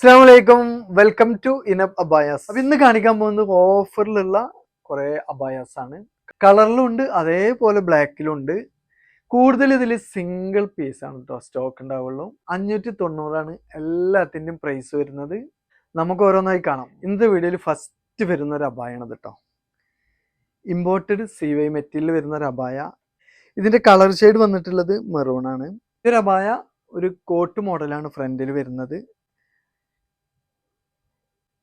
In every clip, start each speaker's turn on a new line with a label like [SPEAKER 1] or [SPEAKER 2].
[SPEAKER 1] അസ്സലാമു അലൈക്കും, welcome to ഇനബ് abayas. അപ്പൊ ഇന്ന് കാണിക്കാൻ പോകുന്നത് ഓഫറിലുള്ള കുറെ അബായാസ് ആണ്. കളറിലും ഉണ്ട്, അതേപോലെ ബ്ലാക്കിലും ഉണ്ട്. കൂടുതൽ ഇതിൽ സിംഗിൾ പീസ് ആണ് കേട്ടോ സ്റ്റോക്ക് ഉണ്ടാവുള്ളൂ. 590 എല്ലാത്തിൻ്റെയും പ്രൈസ് വരുന്നത്. നമുക്ക് ഓരോന്നായി കാണാം. ഇന്നത്തെ വീഡിയോയിൽ ഫസ്റ്റ് വരുന്ന ഒരു അബായാണ് കേട്ടോ. ഇമ്പോർട്ടഡ് CY മെറ്റീരിയൽ വരുന്ന ഒരു അബായ. ഇതിന്റെ കളർ ഷെയ്ഡ് വന്നിട്ടുള്ളത് മെറൂൺ ആണ്. ഈ ഒരു അബായ ഒരു കോട്ട് മോഡലാണ് ഫ്രണ്ടിൽ വരുന്നത്.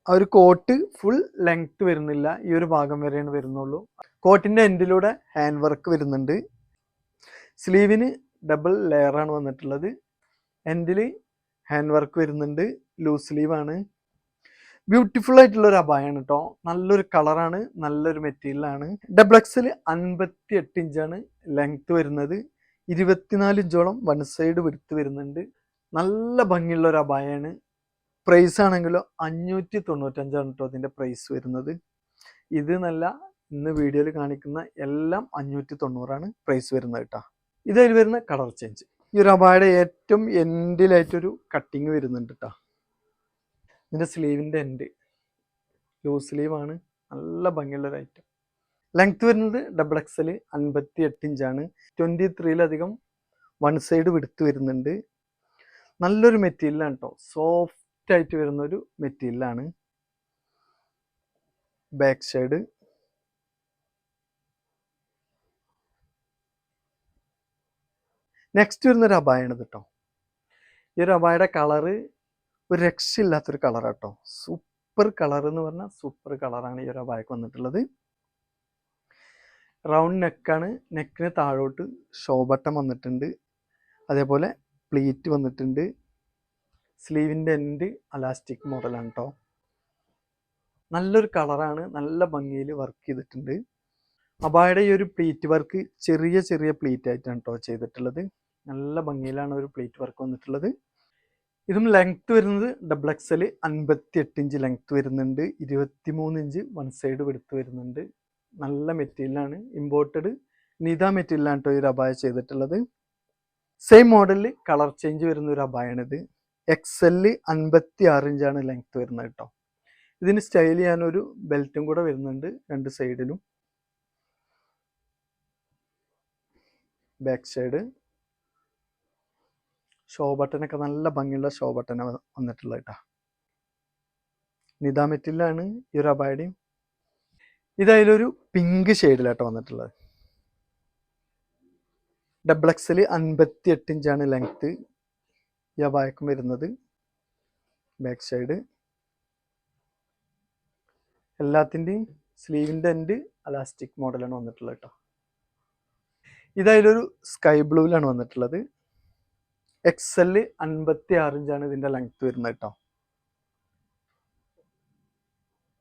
[SPEAKER 1] ആ ഒരു കോട്ട് ഫുൾ ലെങ്ത് വരുന്നില്ല, ഈ ഒരു ഭാഗം വരെയാണ് വരുന്നുള്ളൂ. കോട്ടിന്റെ എൻഡിലൂടെ ഹാൻഡ് വർക്ക് വരുന്നുണ്ട്. സ്ലീവിന് ഡബിൾ ലെയർ ആണ് വന്നിട്ടുള്ളത്. എൻഡിൽ ഹാൻഡ് വർക്ക് വരുന്നുണ്ട്. ലൂസ് സ്ലീവ് ആണ്. ബ്യൂട്ടിഫുൾ ആയിട്ടുള്ള ഒരു അബായാണ് കേട്ടോ. നല്ലൊരു കളറാണ്, നല്ലൊരു മെറ്റീരിയലാണ്. ഡബിൾ എക്സിൽ 58 ഇഞ്ചാണ് ലെങ്ത് വരുന്നത്. 24 ഇഞ്ചോളം വൺ സൈഡ് വിടുത്ത് വരുന്നുണ്ട്. നല്ല ഭംഗിയുള്ള ഒരു അബായാണ്. പ്രൈസ് ആണെങ്കിലോ 595 കേട്ടോ അതിൻ്റെ പ്രൈസ് വരുന്നത്. ഇത് നല്ല ഇന്ന് വീഡിയോയിൽ കാണിക്കുന്ന എല്ലാം 590 പ്രൈസ് വരുന്നത് കേട്ടോ. ഇതിൽ വരുന്ന കളർ ചേഞ്ച്, ഈ ഒരു അബായുടെ ഏറ്റവും എൻഡിലായിട്ടൊരു കട്ടിങ് വരുന്നുണ്ട് കേട്ടോ. ഇതിൻ്റെ സ്ലീവിൻ്റെ എൻഡ് ലൂസ് സ്ലീവാണ്. നല്ല ഭംഗിയുള്ള ഒരു ഐറ്റം. ലെങ്ത് വരുന്നത് ഡബിൾ എക്സൽ 58 ഇഞ്ചാണ്. 23ലധികം വൺ സൈഡ് വിടുത്ത് വരുന്നുണ്ട്. നല്ലൊരു മെറ്റീരിയലാണ് കേട്ടോ. സോഫ്റ്റ് ആയിട്ട് വരുന്ന ഒരു മെറ്റീരിയലാണ്. ബാക്ക് സൈഡ് നെക്സ്റ്റ് വരുന്ന ഒരു അബായാണ് കേട്ടോ. ഈ ഒരു അബായുടെ കളറ് ഒരു രക്ഷയില്ലാത്തൊരു കളറാട്ടോ. സൂപ്പർ കളർ എന്ന് പറഞ്ഞാൽ സൂപ്പർ കളറാണ് ഈ ഒരു അബായക്ക് വന്നിട്ടുള്ളത്. റൗണ്ട് നെക്കാണ്. നെക്കിന് താഴോട്ട് ഷോ ബട്ടൺ വന്നിട്ടുണ്ട്. അതേപോലെ പ്ലീറ്റ് വന്നിട്ടുണ്ട്. സ്ലീവിൻ്റെ എൻഡ് അലാസ്റ്റിക് മോഡലാണ് കേട്ടോ. നല്ലൊരു കളറാണ്, നല്ല ഭംഗിയിൽ വർക്ക് ചെയ്തിട്ടുണ്ട്. അബായുടെ ഈ ഒരു പ്ലീറ്റ് വർക്ക് ചെറിയ ചെറിയ പ്ലീറ്റ് ആയിട്ടാണ് കേട്ടോ ചെയ്തിട്ടുള്ളത്. നല്ല ഭംഗിയിലാണ് ഒരു പ്ലീറ്റ് വർക്ക് വന്നിട്ടുള്ളത്. ഇതും ലെങ്ത് വരുന്നത് ഡബിൾ എക്സൽ 58 ഇഞ്ച് ലെങ്ത് വരുന്നുണ്ട്. 23 ഇഞ്ച് വൺ സൈഡ് വെടുത്ത് വരുന്നുണ്ട്. നല്ല മെറ്റീരിയലാണ്. ഇമ്പോർട്ടഡ് നിത മെറ്റീരിയലാണ് കേട്ടോ ഈ ഒരു അബായ ചെയ്തിട്ടുള്ളത്. സെയിം മോഡലിൽ കളർ ചേഞ്ച് വരുന്ന ഒരു അബായാണിത്. XL 56 ഇഞ്ചാണ് ലെങ്ത് വരുന്നത് കേട്ടോ. ഇതിന് സ്റ്റൈൽ ചെയ്യാനൊരു ബെൽറ്റും കൂടെ വരുന്നുണ്ട് രണ്ട് സൈഡിലും. ബാക്ക് സൈഡ് ഷോ ബട്ടനൊക്കെ നല്ല ഭംഗിയുള്ള ഷോ ബട്ടൺ വന്നിട്ടുള്ളത് കേട്ടോ. നിത മെറ്റീരിയലാണ് ഈ ഒരു അബായയുടെയും. ഇതതിലൊരു പിങ്ക് ഷെയ്ഡിലാട്ടോ വന്നിട്ടുള്ളത്. ഡബിൾ എക്സൽ 58 ഇഞ്ചാണ് ലെങ്ത് ഈ അബായക്കും വരുന്നത്. ബാക്ക് സൈഡ് എല്ലാത്തിൻ്റെയും സ്ലീവിൻ്റെ എൻഡ് അലാസ്റ്റിക് മോഡലാണ് വന്നിട്ടുള്ളത് കേട്ടോ. ഇതതിലൊരു സ്കൈ ബ്ലൂവിലാണ് വന്നിട്ടുള്ളത്. XL 56 ഇഞ്ചാണ് ഇതിൻ്റെ ലെങ്ത് വരുന്നത് കേട്ടോ.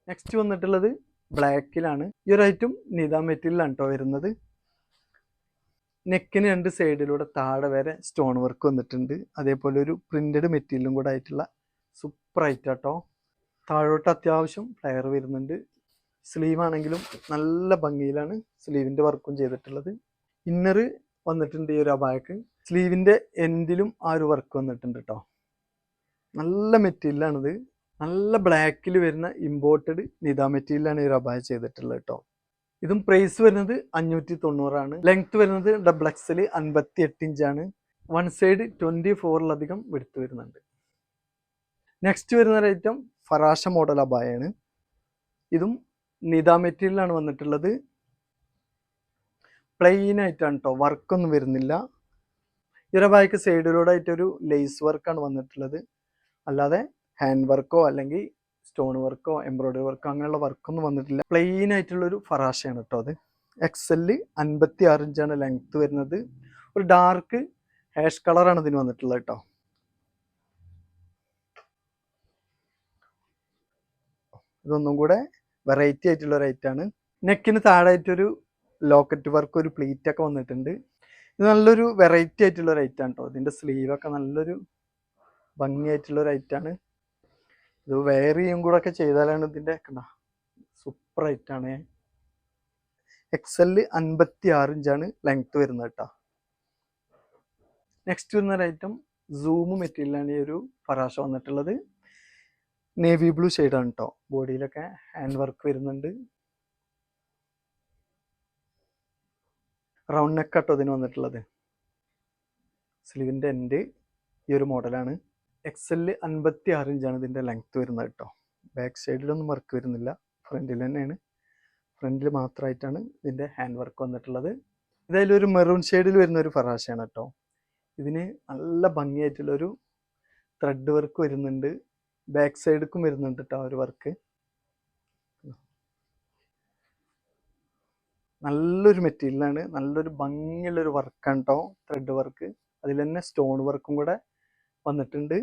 [SPEAKER 1] നെക്സ്റ്റ് വന്നിട്ടുള്ളത് ബ്ലാക്കിലാണ്. ഈ ഒരു ഐറ്റം നിത മെറ്റീരിയലാണ് കേട്ടോ വരുന്നത്. നെക്കിന് രണ്ട് സൈഡിലൂടെ താഴെ വരെ സ്റ്റോൺ വർക്ക് വന്നിട്ടുണ്ട്. അതേപോലെ ഒരു പ്രിന്റഡ് മെറ്റീരിയലും കൂടെ ആയിട്ടുള്ള സൂപ്പർ ഐറ്റം കേട്ടോ. താഴോട്ട് അത്യാവശ്യം ഫ്ലെയർ വരുന്നുണ്ട്. സ്ലീവ് ആണെങ്കിലും നല്ല ഭംഗിയിലാണ് സ്ലീവിൻ്റെ വർക്കും ചെയ്തിട്ടുള്ളത്. ഇന്നർ വന്നിട്ടുണ്ട് ഈ ഒരു അബായക്ക്. സ്ലീവിൻ്റെ എൻഡിലും ആ ഒരു വർക്ക് വന്നിട്ടുണ്ട് കേട്ടോ. നല്ല മെറ്റീരിയലാണിത്. നല്ല ബ്ലാക്കിൽ വരുന്ന ഇമ്പോർട്ടഡ് നിത മെറ്റീരിയലാണ് ഈ ഒരു അബായ ചെയ്തിട്ടുള്ളത് കേട്ടോ. ഇതും പ്രൈസ് വരുന്നത് 590. ലെങ്ത് വരുന്നത് ഡബിൾ എക്സൽ 58 ഇഞ്ചാണ്. വൺ സൈഡ് 24ലധികം വെടുത്ത് വരുന്നുണ്ട്. നെക്സ്റ്റ് വരുന്ന ഒരു ഐറ്റം ഫറാഷ മോഡൽ അബായാണ്. ഇതും നിത മെറ്റീരിയലാണ് വന്നിട്ടുള്ളത്. പ്ലെയിൻ ആയിട്ടാണ് കേട്ടോ, വർക്കൊന്നും വരുന്നില്ല. ഈ ഒരു അബായക്ക് സൈഡിലൂടെ ആയിട്ടൊരു ലേസ് വർക്കാണ് വന്നിട്ടുള്ളത്. അല്ലാതെ ഹാൻഡ് വർക്കോ അല്ലെങ്കിൽ സ്റ്റോൺ വർക്കോ എംബ്രോയിഡറി വർക്കോ അങ്ങനെയുള്ള വർക്കൊന്നും വന്നിട്ടില്ല. പ്ലെയിൻ ആയിട്ടുള്ളൊരു ഫറാഷയാണ് കേട്ടോ അത്. XL 56 ഇഞ്ചാണ് ലെങ്ത് വരുന്നത്. ഒരു ഡാർക്ക് ഹാഷ് കളറാണ് ഇതിന് വന്നിട്ടുള്ളത് കേട്ടോ. ഇതൊന്നും കൂടെ വെറൈറ്റി ആയിട്ടുള്ള ഒരു ഐറ്റാണ്. നെക്കിന് താഴായിട്ടൊരു ലോക്കറ്റ് വർക്ക്, ഒരു പ്ലീറ്റ് ഒക്കെ വന്നിട്ടുണ്ട്. ഇത് നല്ലൊരു വെറൈറ്റി ആയിട്ടുള്ള ഒരു ഐറ്റാണ് കേട്ടോ. ഇതിൻ്റെ സ്ലീവൊക്കെ നല്ലൊരു ഭംഗിയായിട്ടുള്ള ഒരു ഐറ്റാണ്. ഇത് വെയർ ചെയ്യും കൂടെ ഒക്കെ ചെയ്താലാണ് ഇതിൻ്റെ സൂപ്പർ ഐറ്റാണ്. XL 56 ഇഞ്ചാണ് ലെങ്ത് വരുന്നത് കേട്ടോ. നെക്സ്റ്റ് വരുന്ന ഒരു ഐറ്റം സൂം മെറ്റീരിയലാണ് ഈ ഒരു ഫറാഷ വന്നിട്ടുള്ളത്. നേവി ബ്ലൂ ഷെയ്ഡാണ് കേട്ടോ. ബോഡിയിലൊക്കെ ഹാൻഡ് വർക്ക് വരുന്നുണ്ട്. റൗണ്ട് നെക്കാട്ടോ ഇതിന് വന്നിട്ടുള്ളത്. സ്ലീവിൻ്റെ എൻഡ് ഈ ഒരു മോഡലാണ്. XL 56 ഇഞ്ചാണ് ഇതിൻ്റെ ലെങ്ത്ത് വരുന്നത് കേട്ടോ. ബാക്ക് സൈഡിലൊന്നും വർക്ക് വരുന്നില്ല, ഫ്രണ്ടിൽ തന്നെയാണ്. ഫ്രണ്ടിൽ മാത്രമായിട്ടാണ് ഇതിൻ്റെ ഹാൻഡ് വർക്ക് വന്നിട്ടുള്ളത്. ഇതായാലും ഒരു മെറൂൺ ഷെയ്ഡിൽ വരുന്ന ഒരു ഫറാഷയാണ് കേട്ടോ. ഇതിന് നല്ല ഭംഗിയായിട്ടുള്ളൊരു ത്രെഡ് വർക്ക് വരുന്നുണ്ട്. ബാക്ക് സൈഡിലും വരുന്നുണ്ട് കേട്ടോ ഒരു വർക്ക്. നല്ലൊരു മെറ്റീരിയലാണ്, നല്ലൊരു ഭംഗിയുള്ളൊരു വർക്കാണ് കേട്ടോ ത്രെഡ് വർക്ക്. അതിൽ തന്നെ സ്റ്റോൺ വർക്കും കൂടെ വന്നിട്ടുണ്ട്.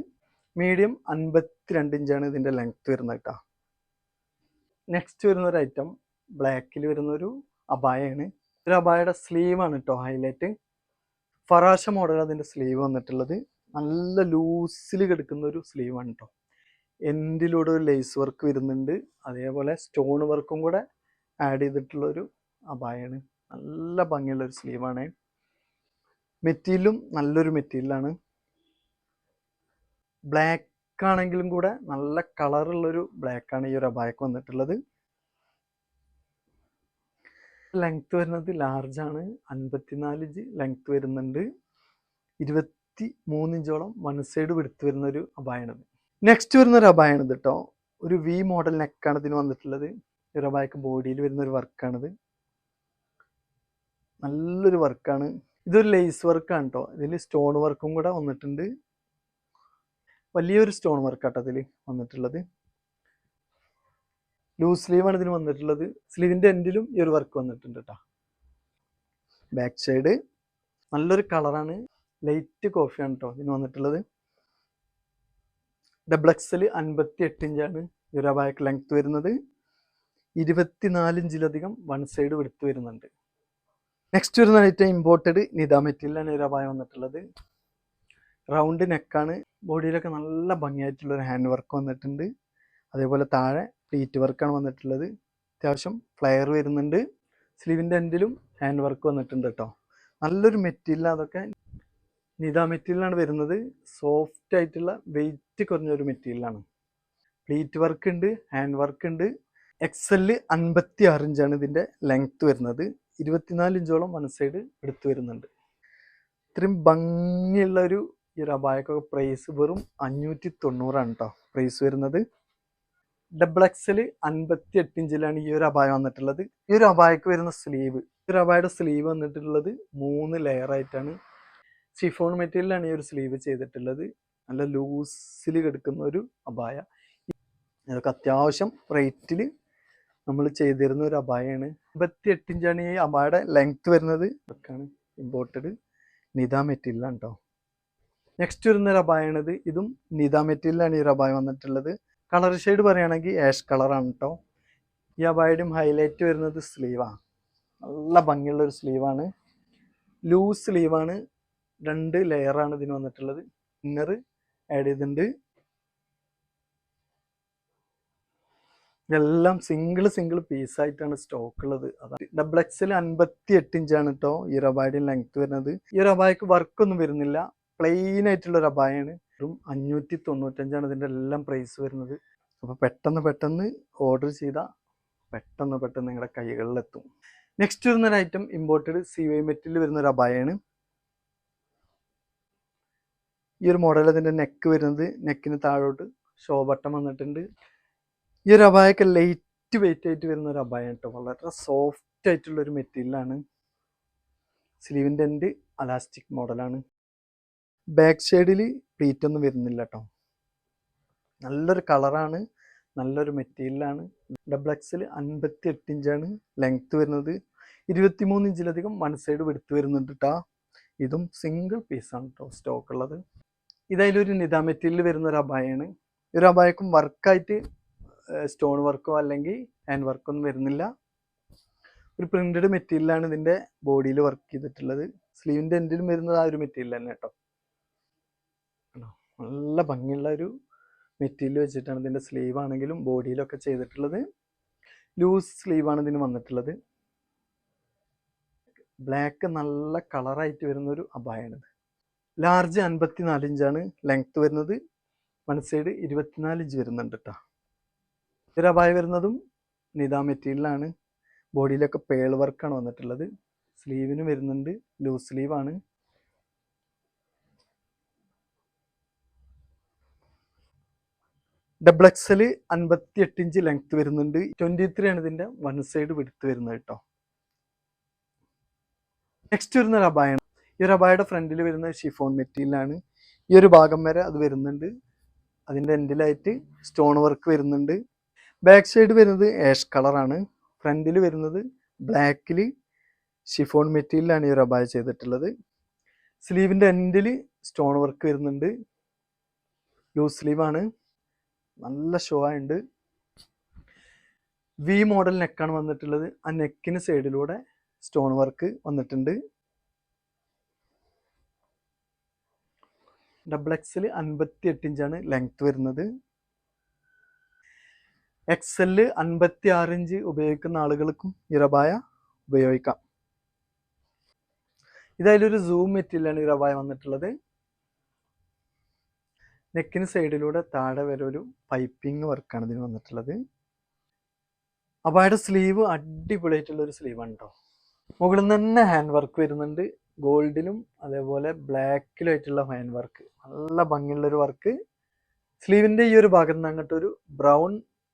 [SPEAKER 1] മീഡിയം 52 ഇഞ്ചാണ് ഇതിൻ്റെ ലെങ്ത്ത് വരുന്നത് കേട്ടോ. നെക്സ്റ്റ് വരുന്ന ഒരു ഐറ്റം ബ്ലാക്കിൽ വരുന്നൊരു അബായാണ്. ഒരു അബായയുടെ സ്ലീവാണ് കേട്ടോ ഹൈലൈറ്റ്. ഫറാഷ മോഡൽ അതിൻ്റെ സ്ലീവ് വന്നിട്ടുള്ളത്. നല്ല ലൂസിൽ കിടക്കുന്ന ഒരു സ്ലീവാണ് കേട്ടോ. എൻഡിലൂടെ ഒരു ലേസ് വർക്ക് വരുന്നുണ്ട്, അതേപോലെ സ്റ്റോൺ വർക്കും കൂടെ ആഡ് ചെയ്തിട്ടുള്ളൊരു അബായാണ്. നല്ല ഭംഗിയുള്ളൊരു സ്ലീവാണ്. മെറ്റീരിയലും നല്ലൊരു മെറ്റീരിയലാണ്. ബ്ലാക്ക് ആണെങ്കിലും കൂടെ നല്ല കളറുള്ളൊരു ബ്ലാക്കാണ് ഈ ഒരു അബായക്ക് വന്നിട്ടുള്ളത്. ലെങ്ത്ത് വരുന്നത് ലാർജാണ്, 54 ഇഞ്ച് ലെങ്ത്ത് വരുന്നുണ്ട്. 23 ഇഞ്ചോളം വൺ സൈഡ് വിടുത്ത് വരുന്നൊരു അബായാണിത്. നെക്സ്റ്റ് വരുന്നൊരു അബായാണിത് കേട്ടോ. ഒരു വി മോഡൽ നെക്കാണ് ഇതിന് വന്നിട്ടുള്ളത്. ഈ ഒരു അബായക്ക് ബോഡിയിൽ വരുന്നൊരു വർക്കാണിത്. നല്ലൊരു വർക്കാണ്. ഇതൊരു ലേസ് വർക്കാണ് കേട്ടോ. ഇതിൽ സ്റ്റോൺ വർക്കും കൂടെ വന്നിട്ടുണ്ട്. വലിയൊരു സ്റ്റോൺ വർക്കാട്ടോ ഇതിൽ വന്നിട്ടുള്ളത്. ലൂസ് സ്ലീവാണ് ഇതിന് വന്നിട്ടുള്ളത്. സ്ലീവിൻ്റെ എൻഡിലും ഈ ഒരു വർക്ക് വന്നിട്ടുണ്ട് കേട്ടോ. ബാക്ക് സൈഡ് നല്ലൊരു കളറാണ്, ലൈറ്റ് കോഫിയാണ് കേട്ടോ ഇതിന് വന്നിട്ടുള്ളത്. XL 58 ഇഞ്ചാണ് ഈ ഒരു അബായക്ക് ലെങ്ത്ത് വരുന്നത്. 24 ഇഞ്ചിലധികം വൺ സൈഡ് വിടുത്ത് വരുന്നുണ്ട്. നെക്സ്റ്റ് വരുന്ന ഐറ്റം ഇമ്പോർട്ടഡ് നിദ മെറ്റീരിയലാണ് ഈ ഒരു അബായ വന്നിട്ടുള്ളത്. റൗണ്ട് നെക്കാണ്. ബോഡിയിലൊക്കെ നല്ല ഭംഗിയായിട്ടുള്ളൊരു ഹാൻഡ് വർക്ക് വന്നിട്ടുണ്ട്. അതേപോലെ താഴെ പ്ലീറ്റ് വർക്കാണ് വന്നിട്ടുള്ളത്. അത്യാവശ്യം ഫ്ലെയർ വരുന്നുണ്ട്. സ്ലീവിൻ്റെ എൻഡിലും ഹാൻഡ് വർക്ക് വന്നിട്ടുണ്ട് കേട്ടോ. നല്ലൊരു മെറ്റീരിയൽ, അതൊക്കെ നിദ മെറ്റീരിയലാണ് വരുന്നത്. സോഫ്റ്റ് ആയിട്ടുള്ള വെയിറ്റ് കുറഞ്ഞൊരു മെറ്റീരിയലാണ്. പ്ലീറ്റ് വർക്ക് ഉണ്ട്, ഹാൻഡ് വർക്ക് ഉണ്ട്. XL 56 ഇഞ്ചാണ് ഇതിൻ്റെ ലെങ്ത്ത് വരുന്നത്. 24 ഇഞ്ചോളം വൺ സൈഡ് എടുത്തു വരുന്നുണ്ട്. ഇത്രയും ഭംഗിയുള്ള ഒരു ഈ ഒരു അബായക്കൊക്കെ പ്രൈസ് വെറും 590 കേട്ടോ പ്രൈസ് വരുന്നത്. XL 58 ഇഞ്ചിലാണ് ഈ ഒരു അബായ വന്നിട്ടുള്ളത്. ഈ ഒരു അബായക്ക് വരുന്ന സ്ലീവ്, ഈ ഒരു അബായയുടെ സ്ലീവ് വന്നിട്ടുള്ളത് 3 ലെയർ ആയിട്ടാണ്. ഷിഫോൺ മെറ്റീരിയലാണ് ഈ ഒരു സ്ലീവ് ചെയ്തിട്ടുള്ളത്. നല്ല ലൂസിൽ കിടക്കുന്ന ഒരു അബായ. ഇതൊക്കെ അത്യാവശ്യം റേറ്റിൽ നമ്മൾ ചെയ്തിരുന്ന ഒരു അബായാണ്. 58 ഇഞ്ചാണ് ഈ അബായയുടെ ലെങ്ത്ത് വരുന്നത്. ഇതൊക്കെയാണ് ഇമ്പോർട്ടഡ് നിദ മെറ്റീരിയലാണ് കേട്ടോ. നെക്സ്റ്റ് വരുന്നൊരു അബായാണിത്. ഇതും നിദ മെറ്റീരിയലാണ് ഈ ഒരു അബായ വന്നിട്ടുള്ളത്. കളർ ഷെയ്ഡ് പറയുകയാണെങ്കിൽ ആഷ് കളറാണ് കേട്ടോ. ഈ അബായയുടെയും ഹൈലൈറ്റ് വരുന്നത് സ്ലീവാണ്. നല്ല ഭംഗിയുള്ളൊരു സ്ലീവാണ്, ലൂസ് സ്ലീവാണ്. 2 ലെയറാണ് ഇതിന് വന്നിട്ടുള്ളത്. ഇന്നർ ആഡ് ചെയ്തിട്ടുണ്ട്. ഇതെല്ലാം സിംഗിൾ പീസായിട്ടാണ് സ്റ്റോക്ക് ഉള്ളത്. അതാണ്. XL 58 ഇഞ്ചാണ് കേട്ടോ ഈ ഒരു അബായയുടെ ലെങ്ത്ത് വരുന്നത്. ഈ ഒരു അബായക്ക് വർക്കൊന്നും വരുന്നില്ല, പ്ലെയിൻ ആയിട്ടുള്ള ഒരു അബായാണ്. 595 ഇതിൻ്റെ എല്ലാം പ്രൈസ് വരുന്നത്. അപ്പോൾ പെട്ടെന്ന് ഓർഡർ ചെയ്താൽ പെട്ടെന്ന് നിങ്ങളുടെ കൈകളിലെത്തും. നെക്സ്റ്റ് വരുന്നൊരു ഐറ്റം ഇമ്പോർട്ടഡ് CY മെറ്റീരിയൽ വരുന്നൊരു അബായാണ്. ഈ ഒരു മോഡൽ അതിൻ്റെ നെക്ക് വരുന്നത്, നെക്കിന് താഴോട്ട് ഷോ ബട്ടൺ വന്നിട്ടുണ്ട്. ഈ ഒരു അബായൊക്കെ ലൈറ്റ് വെയിറ്റ് ആയിട്ട് വരുന്ന ഒരു അബായ കേട്ടോ. വളരെ സോഫ്റ്റ് ആയിട്ടുള്ളൊരു മെറ്റീരിയലാണ്. സ്ലീവിൻ്റെ എൻഡ് അലാസ്റ്റിക് മോഡലാണ്. ബാക്ക് സൈഡിൽ പ്ലീറ്റ് ഒന്നും വരുന്നില്ല കേട്ടോ. നല്ലൊരു കളറാണ്, നല്ലൊരു മെറ്റീരിയലാണ്. XL 58 ഇഞ്ചാണ് ലെങ്ത്ത് വരുന്നത്. 23 ഇഞ്ചിലധികം വൺ സൈഡ് വിടുത്ത് വരുന്നുണ്ട് കേട്ടോ. ഇതും സിംഗിൾ പീസാണ് കേട്ടോ സ്റ്റോക്ക് ഉള്ളത്. ഇതായാലൊരു നിദ മെറ്റീരിയൽ വരുന്ന ഒരു അബായാണ്. ഈ ഒരു അബായക്കും വർക്കായിട്ട് സ്റ്റോൺ വർക്കോ അല്ലെങ്കിൽ ഹാൻഡ് വർക്കോ ഒന്നും വരുന്നില്ല. ഒരു പ്രിന്റഡ് മെറ്റീരിയലാണ് ഇതിൻ്റെ ബോഡിയിൽ വർക്ക് ചെയ്തിട്ടുള്ളത്. സ്ലീവിൻ്റെ എൻഡിലും വരുന്നത് ആ ഒരു മെറ്റീരിയൽ തന്നെ കേട്ടോ. നല്ല ഭംഗിയുള്ള ഒരു മെറ്റീരിയൽ വെച്ചിട്ടാണ് ഇതിൻ്റെ സ്ലീവ് ആണെങ്കിലും ബോഡിയിലൊക്കെ ചെയ്തിട്ടുള്ളത്. ലൂസ് സ്ലീവാണ് ഇതിന് വന്നിട്ടുള്ളത്. ബ്ലാക്ക് നല്ല കളറായിട്ട് വരുന്നൊരു അബായാണിത്. ലാർജ് 54 ഇഞ്ചാണ് ലെങ്ത്ത് വരുന്നത്. വൺ സൈഡ് 24 ഇഞ്ച് വരുന്നുണ്ട് കേട്ടോ. ഒരു അബായ വരുന്നതും നിദാ മെറ്റീരിയലാണ്. ബോഡിയിലൊക്കെ പേൾ വർക്കാണ് വന്നിട്ടുള്ളത്. സ്ലീവിന് വരുന്നുണ്ട് ലൂസ് സ്ലീവാണ്. ഡബിൾ എക്സൽ 58 ഇഞ്ച് ലെങ്ത് വരുന്നുണ്ട്. 23 ആണ് ഇതിന്റെ വൺ സൈഡ് വിടുത്ത് വരുന്നത് കേട്ടോ. നെക്സ്റ്റ് വരുന്ന ഒരു അബായാണ്. ഈ ഒരു അബായയുടെ ഫ്രണ്ടിൽ വരുന്നത് ഷിഫോൺ മെറ്റീരിയലാണ്. ഈ ഒരു ഭാഗം വരെ അത് വരുന്നുണ്ട്. അതിൻ്റെ എൻഡിലായിട്ട് സ്റ്റോൺ വർക്ക് വരുന്നുണ്ട്. ബാക്ക് സൈഡ് വരുന്നത് ആഷ് കളറാണ്. ഫ്രണ്ടിൽ വരുന്നത് ബ്ലാക്കിൽ ഷിഫോൺ മെറ്റീരിയലാണ് ഈ ഒരു അബായ ചെയ്തിട്ടുള്ളത്. സ്ലീവിൻ്റെ എൻഡിൽ സ്റ്റോൺ വർക്ക് വരുന്നുണ്ട്. ലൂസ് സ്ലീവാണ്. നല്ല ഷോ ആയിട്ടുണ്ട്. വി മോഡൽ നെക്കാണ് വന്നിട്ടുള്ളത്. ആ നെക്കിന് സൈഡിലൂടെ സ്റ്റോൺ വർക്ക് വന്നിട്ടുണ്ട്. ഡബിൾ എക്സൽ 58 ഇഞ്ചാണ് ലെങ്ത് വരുന്നത്. എക്സല് 56 ഇഞ്ച് ഉപയോഗിക്കുന്ന ആളുകൾക്കും ഇറബായ ഉപയോഗിക്കാം. ഇതായാലൊരു സൂം മെറ്റീരിയലാണ് ഇറബായ വന്നിട്ടുള്ളത്. നെക്കിന് സൈഡിലൂടെ താഴെ വരെ ഒരു പൈപ്പിംഗ് വർക്കാണ് ഇതിന് വന്നിട്ടുള്ളത്. അബായുടെ സ്ലീവ് അടിപൊളിയായിട്ടുള്ള ഒരു സ്ലീവാണ് കേട്ടോ. മുകളിൽ നിന്ന് തന്നെ ഹാൻഡ് വർക്ക് വരുന്നുണ്ട്. ഗോൾഡിലും അതേപോലെ ബ്ലാക്കിലും ആയിട്ടുള്ള ഹാൻഡ് വർക്ക്, നല്ല ഭംഗിയുള്ളൊരു വർക്ക്. സ്ലീവിൻ്റെ ഈ ഒരു ഭാഗത്ത് നിന്ന് അങ്ങോട്ട് ഒരു ബ്രൗൺ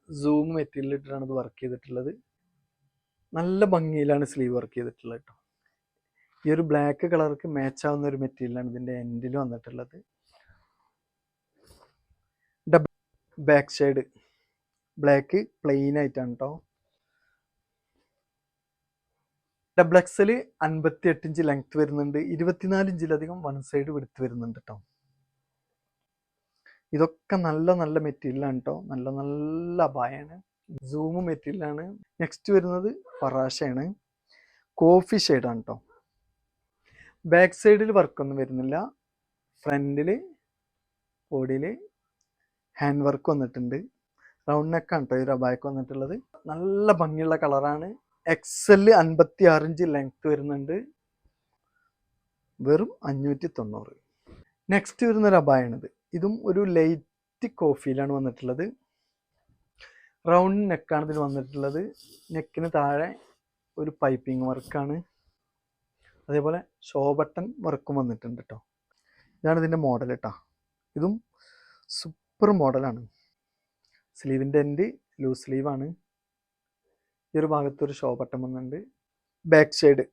[SPEAKER 1] സൂം മെറ്റീരിയൽ ഇട്ടിട്ടാണ് ഇത് വർക്ക് ചെയ്തിട്ടുള്ളത്. നല്ല ഭംഗിയിലാണ് സ്ലീവ് വർക്ക് ചെയ്തിട്ടുള്ളത് കേട്ടോ. ഈ ഒരു ബ്ലാക്ക് കളർക്ക് മാച്ച് ആവുന്ന ഒരു മെറ്റീരിയലാണ് ഇതിൻ്റെ എൻഡിൽ വന്നിട്ടുള്ളത്. ബാക്ക് സൈഡ് ബ്ലാക്ക് പ്ലെയിൻ ആയിട്ടാണ് കേട്ടോ. ഡബിൾ എക്സൽ 58 ഇഞ്ച് ലെങ്ത് വരുന്നുണ്ട്. 24 ഇഞ്ചിലധികം വൺ സൈഡ് വിടുത്ത് വരുന്നുണ്ട് കേട്ടോ. ഇതൊക്കെ നല്ല നല്ല മെറ്റീരിയലാണ് കേട്ടോ. നല്ല നല്ല അബായാണ്. സൂം മെറ്റീരിയലാണ്. നെക്സ്റ്റ് വരുന്നത് പറാശയാണ്. കോഫി ഷെയ്ഡാണ് കേട്ടോ. ബാക്ക് സൈഡിൽ വർക്കൊന്നും വരുന്നില്ല. ഫ്രണ്ടിൽ ബോഡിയിൽ ഹാൻഡ് വർക്ക് വന്നിട്ടുണ്ട്. റൗണ്ട് നെക്കാണ് കേട്ടോ ഈ ഒരു അബായക്ക് വന്നിട്ടുള്ളത്. നല്ല ഭംഗിയുള്ള കളറാണ്. എക്സൽ 56 ഇഞ്ച് ലെങ്ത് വരുന്നുണ്ട്. വെറും 590. നെക്സ്റ്റ് വരുന്നൊരു അബായാണിത്. ഇതും ഒരു ലൈറ്റ് കോഫിയിലാണ് വന്നിട്ടുള്ളത്. റൗണ്ട് നെക്കാണ് ഇതിൽ വന്നിട്ടുള്ളത്. നെക്കിന് താഴെ ഒരു പൈപ്പിംഗ് വർക്കാണ്. അതേപോലെ ഷോ ബട്ടൺ വർക്കും വന്നിട്ടുണ്ട് കേട്ടോ. ഇതാണ് ഇതിൻ്റെ മോഡൽ കേട്ടോ. ഇതും സൂപ്പർ മോഡലാണ്. സ്ലീവിൻ്റെ എൻഡ് ലൂസ് സ്ലീവാണ്. ഈ ഒരു ഭാഗത്തൊരു ഷോ ബട്ടൺ വന്നിട്ടുണ്ട്. ബാക്ക് സൈഡ്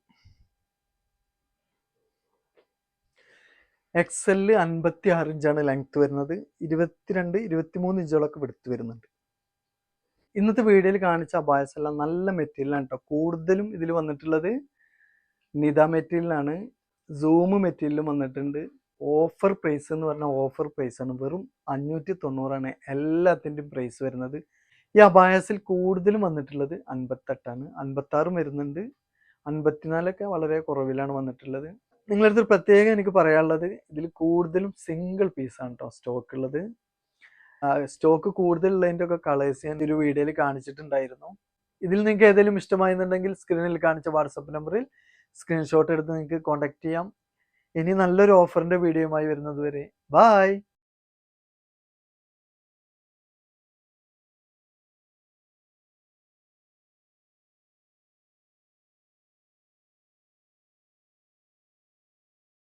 [SPEAKER 1] എക്സല് 56 ഇഞ്ചാണ് ലെങ്ത് വരുന്നത്. 22, 23 ഇഞ്ചുകളൊക്കെ വിടുത്ത് വരുന്നുണ്ട്. ഇന്നത്തെ വീഡിയോയിൽ കാണിച്ച അബായസ് എല്ലാം നല്ല മെറ്റീരിയലാണ് കേട്ടോ. കൂടുതലും ഇതിൽ വന്നിട്ടുള്ളത് നിദ മെറ്റീരിയലാണ്. സൂം മെറ്റീരിയലും വന്നിട്ടുണ്ട്. ഓഫർ പ്രൈസ് എന്ന് പറഞ്ഞാൽ ഓഫർ പ്രൈസാണ്. വെറും 590 എല്ലാത്തിൻ്റെയും പ്രൈസ് വരുന്നത്. ഈ അബായസിൽ കൂടുതലും വന്നിട്ടുള്ളത് 58ആണ്. 56 വരുന്നുണ്ട്. 54 വളരെ കുറവിലാണ് വന്നിട്ടുള്ളത്. നിങ്ങളടുത്ത് പ്രത്യേകം എനിക്ക് പറയാനുള്ളത്, ഇതിൽ കൂടുതലും സിംഗിൾ പീസാണ് കേട്ടോ സ്റ്റോക്ക് ഉള്ളത്. സ്റ്റോക്ക് കൂടുതലുള്ളതിൻ്റെ ഒക്കെ കളേഴ്സ് ഞാൻ ഒരു വീഡിയോയിൽ കാണിച്ചിട്ടുണ്ടായിരുന്നു. ഇതിൽ നിങ്ങൾക്ക് ഏതെങ്കിലും ഇഷ്ടമായിരുന്നുണ്ടെങ്കിൽ സ്ക്രീനിൽ കാണിച്ച വാട്സപ്പ് നമ്പറിൽ സ്ക്രീൻഷോട്ട് എടുത്ത് നിങ്ങൾക്ക് കോൺടാക്ട് ചെയ്യാം. ഇനി നല്ലൊരു ഓഫറിൻ്റെ വീഡിയോയുമായി വരുന്നത് വരെ ബായ്.